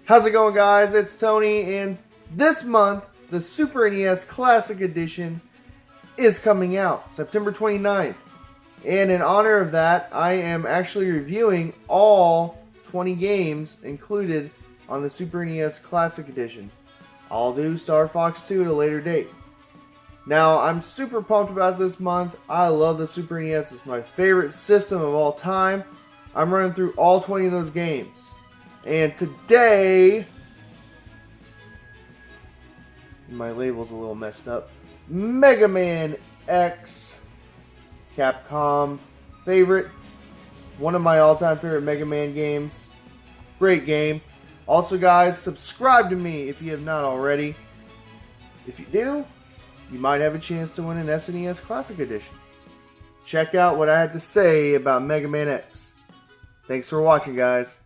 How's it going, guys? It's Tony, and this month, the Super NES Classic Edition is coming out, September 29th. And in honor of that, I am actually reviewing all 20 games included on the Super NES Classic Edition. I'll do Star Fox 2 at a later date. Now, I'm super pumped about this month. I love the Super NES. It's my favorite system of all time. I'm running through all 20 of those games. And today, my label's a little messed up. Mega Man X, Capcom favorite, one of my all-time favorite Mega Man games. Great game. Also, guys, subscribe to me if you have not already. If you do, you might have a chance to win an SNES Classic Edition. Check out what I had to say about Mega Man X. Thanks for watching, guys.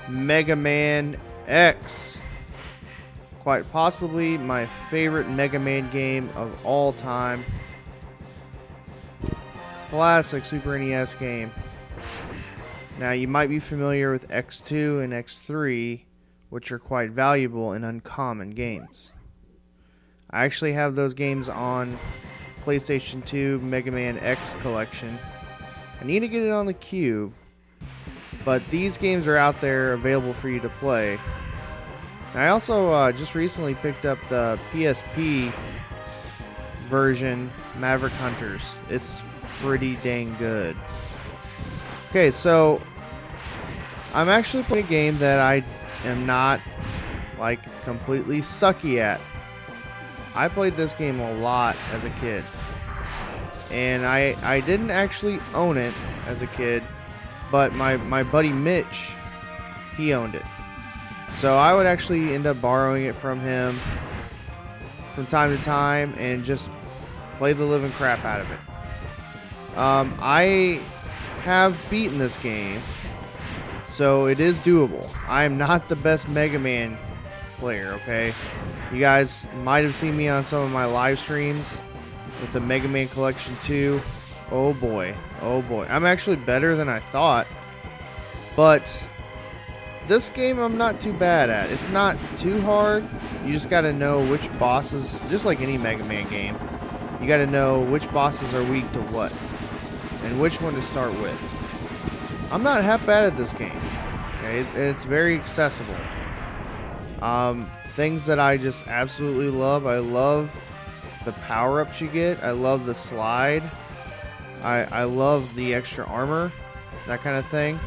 Mega Man X. Quite possibly my favorite Mega Man game of all time. Classic Super NES game. Now, you might be familiar with X2 and X3, which are quite valuable and uncommon games. I actually have those games on PlayStation 2 Mega Man X collection. I need to get it on the Cube, but these games are out there available for you to play. And I also just recently picked up the PSP version, Maverick Hunters. It's pretty dang good. Okay, so I'm actually playing a game that I am not like completely sucky at. I played this game a lot as a kid, and I didn't actually own it as a kid, but my buddy Mitch, he owned it. So I would actually end up borrowing it from him from time to time and just play the living crap out of it. I have beaten this game, so it is doable. I am not the best Mega Man player, okay? You guys might have seen me on some of my live streams with the Mega Man Collection 2. Oh boy, oh boy. I'm actually better than I thought, but this game I'm not too bad at. It's not too hard. You just gotta know which bosses, just like any Mega Man game, you gotta know which bosses are weak to what and which one to start with. I'm not half bad at this game. Okay? It's very accessible. Things that I just absolutely love. I love the power-ups you get. I love the slide. I love the extra armor, that kind of thing.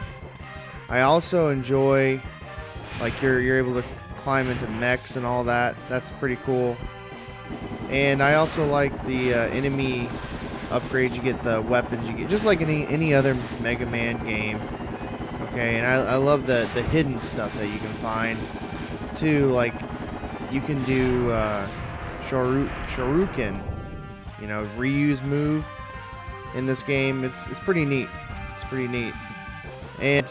I also enjoy, like, you're able to climb into mechs and all that. That's pretty cool. And I also like the enemy upgrades you get, the weapons you get, just like any other Mega Man game. Okay, and I love the hidden stuff that you can find too. Like, you can do Shoryuken, you know, reuse move in this game. It's pretty neat. It's pretty neat. And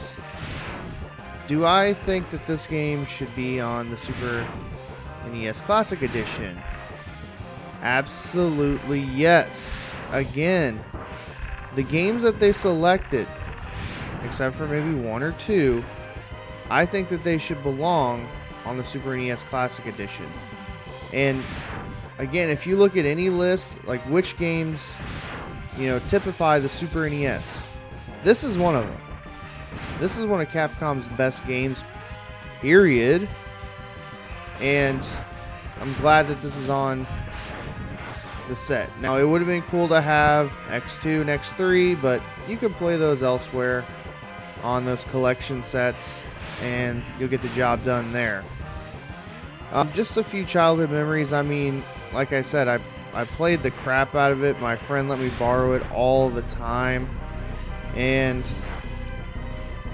do I think that this game should be on the Super NES Classic Edition? Absolutely yes. Again, the games that they selected, except for maybe one or two, I think that they should belong on the Super NES Classic Edition. And again, if you look at any list, like which games, typify the Super NES, this is one of them. This is one of Capcom's best games, period. And I'm glad that this is on the set. Now, it would have been cool to have X2 and X3, but you could play those elsewhere on those collection sets, and you'll get the job done there. Just a few childhood memories. I mean, like I said, I played the crap out of it. My friend let me borrow it all the time, and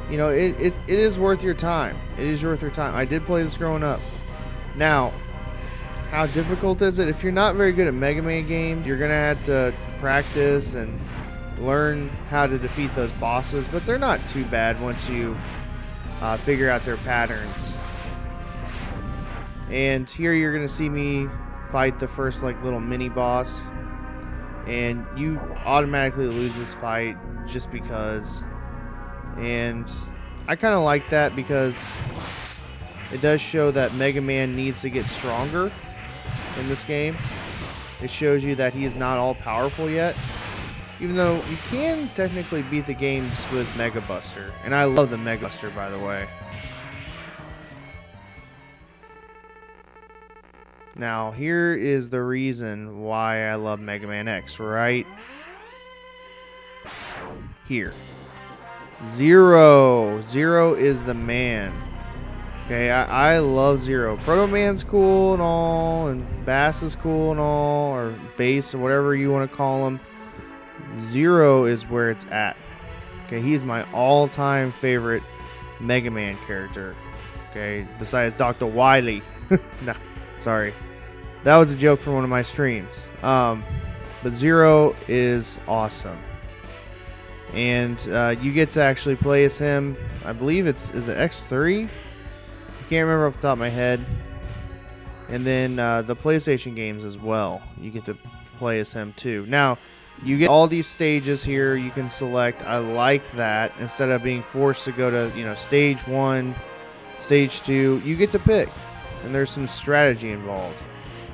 it is worth your time. It is worth your time. I did play this growing up. Now, how difficult is it? If you're not very good at Mega Man games, you're gonna have to practice and learn how to defeat those bosses, but they're not too bad once you figure out their patterns. And here you're gonna see me fight the first little mini boss, and you automatically lose this fight just because. And I kind of like that because it does show that Mega Man needs to get stronger in this game. It shows you that he is not all powerful yet, even though you can technically beat the games with Mega Buster, and I love the Mega Buster, by the way. Now, here is the reason why I love Mega Man X, right here. Zero is the man. Okay, I love Zero. Proto Man's cool and all, and Bass is cool and all, or Bass, or whatever you want to call him. Zero is where it's at. Okay, he's my all-time favorite Mega Man character. Okay, besides Dr. Wily. No, sorry. That was a joke from one of my streams. But Zero is awesome. And you get to actually play as him. I believe is it X3? Can't remember off the top of my head. And then the PlayStation games as well, you get to play as him too. Now, you get all these stages here you can select. I like that. Instead of being forced to go to stage 1, stage 2, you get to pick, and there's some strategy involved.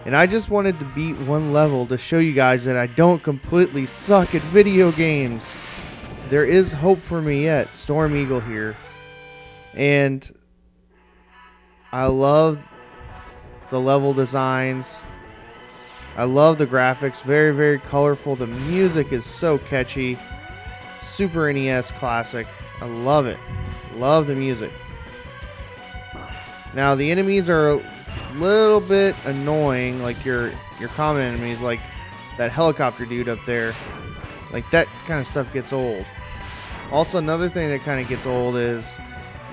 And I just wanted to beat one level to show you guys that I don't completely suck at video games. There is hope for me yet. Storm Eagle here. And I love the level designs. I love the graphics. Very, very colorful. The music is so catchy. Super NES classic. I love it. Love the music. Now, the enemies are a little bit annoying, like your common enemies, like that helicopter dude up there. Like, that kind of stuff gets old. Also, another thing that kind of gets old is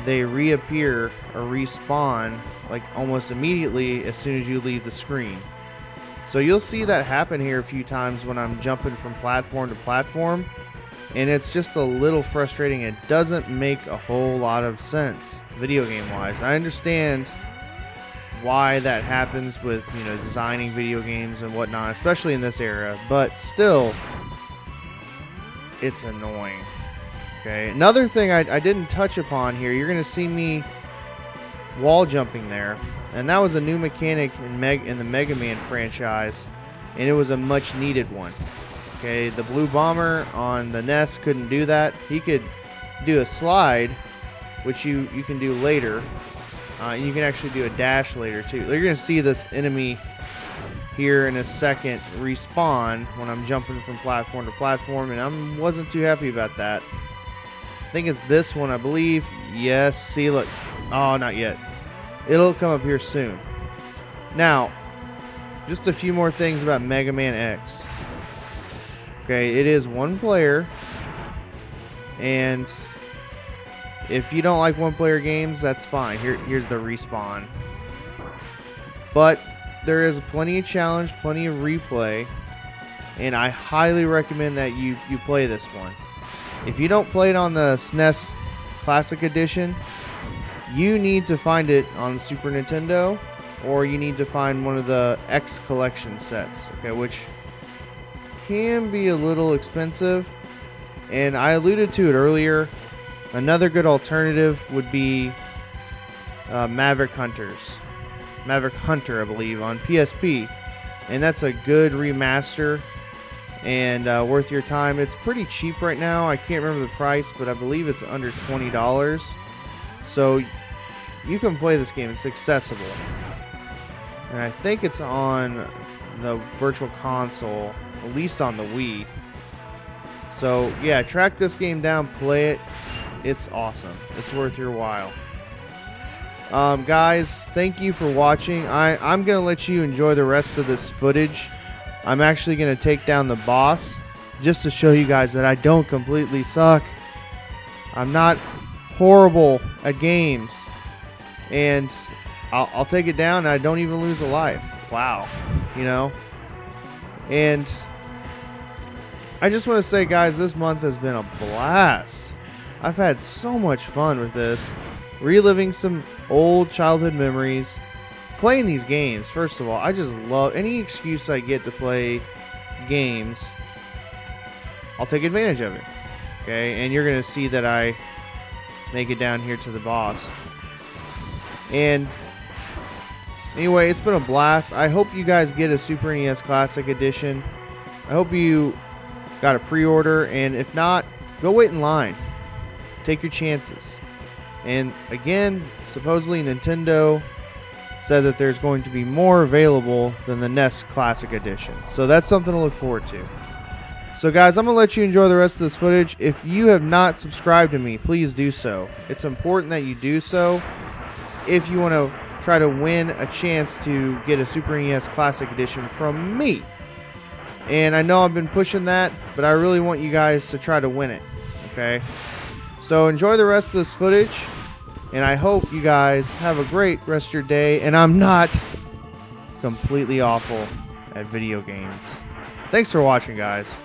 they reappear or respawn like almost immediately as soon as you leave the screen. So you'll see that happen here a few times when I'm jumping from platform to platform, and it's just a little frustrating. It doesn't make a whole lot of sense video game wise. I understand why that happens with designing video games and whatnot, especially in this era, but still it's annoying. Okay, another thing I didn't touch upon here, you're going to see me wall jumping there, and that was a new mechanic in the Mega Man franchise, and it was a much needed one. Okay, the Blue Bomber on the NES couldn't do that. He could do a slide, which you can do later, and you can actually do a dash later too. You're going to see this enemy here in a second respawn when I'm jumping from platform to platform, and I wasn't too happy about that. I think it's this one, I believe. Yes, see, look. Oh, not yet. It'll come up here soon. Now, just a few more things about Mega Man X. Okay, it is one player, and if you don't like one-player games, that's fine. Here's the respawn. But there is plenty of challenge, plenty of replay, and I highly recommend that you play this one. If you don't play it on the SNES Classic Edition, you need to find it on the Super Nintendo, or you need to find one of the X collection sets, okay, which can be a little expensive. And I alluded to it earlier. Another good alternative would be Maverick Hunter, I believe, on PSP, and that's a good remaster and worth your time. It's pretty cheap right now. I can't remember the price, but I believe it's under $20. So you can play this game. It's accessible, and I think it's on the Virtual Console, at least on the Wii. So yeah, track this game down, play it. It's awesome. It's worth your while. Guys, thank you for watching. I'm going to let you enjoy the rest of this footage. I'm actually going to take down the boss just to show you guys that I don't completely suck. I'm not horrible at games. And I'll take it down and I don't even lose a life. Wow. You know? And I just want to say, guys, this month has been a blast. I've had so much fun with this. Reliving some old childhood memories. Playing these games, first of all, I just love any excuse I get to play games. I'll take advantage of it. Okay, and you're going to see that I make it down here to the boss. And anyway, it's been a blast. I hope you guys get a Super NES Classic Edition. I hope you got a pre-order, and if not, go wait in line. Take your chances. And again, supposedly Nintendo said that there's going to be more available than the NES Classic Edition. So that's something to look forward to. So guys, I'm going to let you enjoy the rest of this footage. If you have not subscribed to me, please do so. It's important that you do so if you want to try to win a chance to get a Super NES Classic Edition from me. And I know I've been pushing that, but I really want you guys to try to win it. Okay? So enjoy the rest of this footage, and I hope you guys have a great rest of your day, and I'm not completely awful at video games. Thanks for watching, guys.